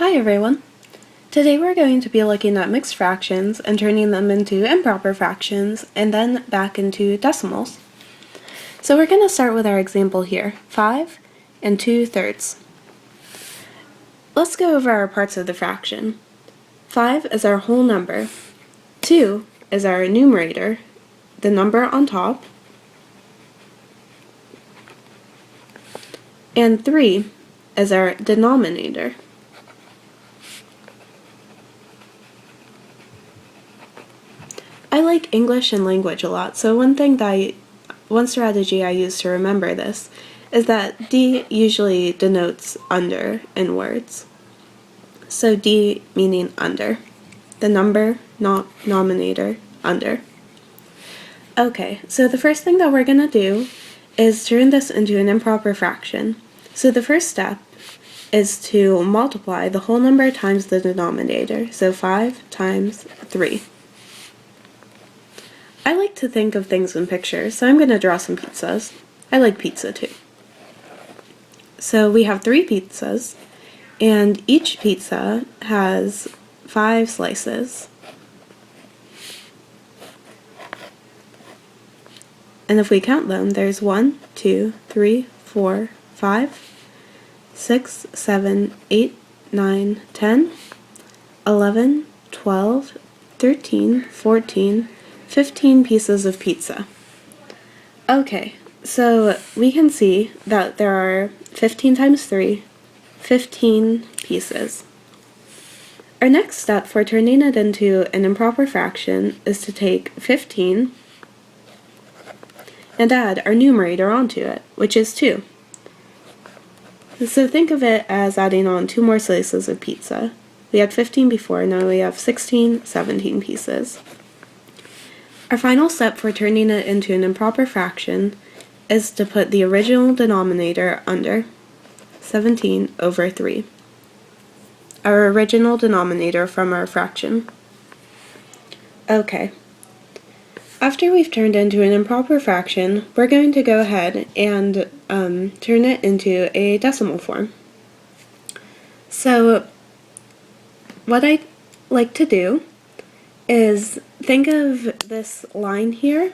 Hi everyone! Today we're going to be looking at mixed fractions and turning them into improper fractions and then back into decimals. So we're going to start with our example here, 5 2/3. Let's go over our parts of the fraction. 5 is our whole number, 2 is our numerator, the number on top, and 3 is our denominator. I like English and language a lot, so one strategy I use to remember this is that D usually denotes under in words. So D meaning under. The number, not nominator, under. Okay, so the first thing that we're going to do is turn this into an improper fraction. So the first step is to multiply the whole number times the denominator, so 5 times 3. I like to think of things in pictures, so I'm going to draw some pizzas. I like pizza too. So we have 3 pizzas, and each pizza has 5 slices. And if we count them, there's 1, 2, 3, 4, 5, 6, 7, 8, 9, 10, 11, 12, 13, 14, 15 pieces of pizza. Okay, so we can see that there are 15 times 3, 15 pieces. Our next step for turning it into an improper fraction is to take 15 and add our numerator onto it, which is 2. So think of it as adding on 2 more slices of pizza. We had 15 before, now we have 16, 17 pieces. Our final step for turning it into an improper fraction is to put the original denominator under 17 over 3, our original denominator from our fraction. Okay, after we've turned into an improper fraction, we're going to go ahead and turn it into a decimal form. So what I like to do is think of this line here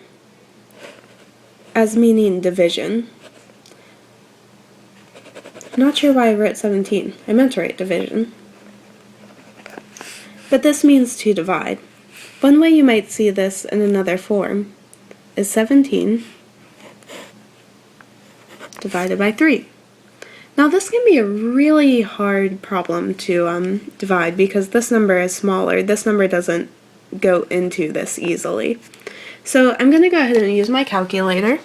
as meaning division. I'm not sure why I wrote 17. I meant to write division. But this means to divide. One way you might see this in another form is 17 divided by 3. Now this can be a really hard problem to divide because this number is smaller. This number doesn't go into this easily. So I'm going to go ahead and use my calculator.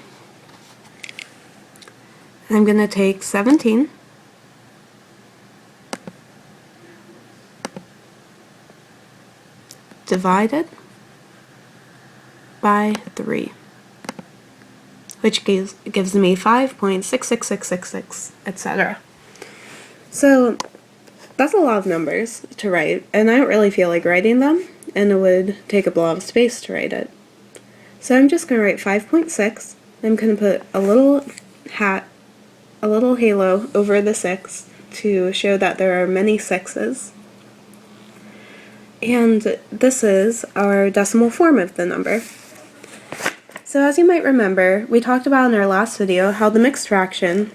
I'm going to take 17 divided by 3, which gives me 5.66666, etc. So that's a lot of numbers to write, and I don't really feel like writing them, and it would take up a lot of space to write it. So I'm just going to write 5.6. I'm going to put a little halo over the 6 to show that there are many 6's. And this is our decimal form of the number. So as you might remember, we talked about in our last video how the mixed fraction,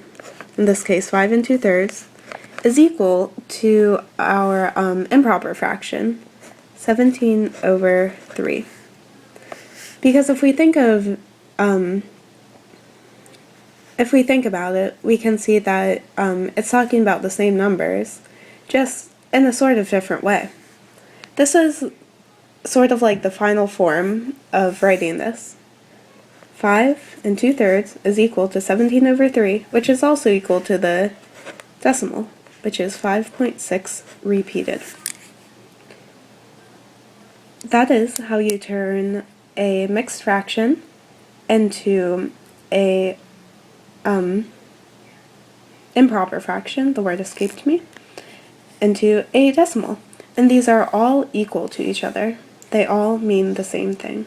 in this case 5 2/3, is equal to our improper fraction, 17 over 3. Because if we think about it, we can see that it's talking about the same numbers, just in a sort of different way. This is sort of like the final form of writing this. 5 2/3 is equal to 17 over 3, which is also equal to the decimal, which is 5.6 repeated. That is how you turn a mixed fraction into a improper fraction, the word escaped me, into a decimal. And these are all equal to each other. They all mean the same thing.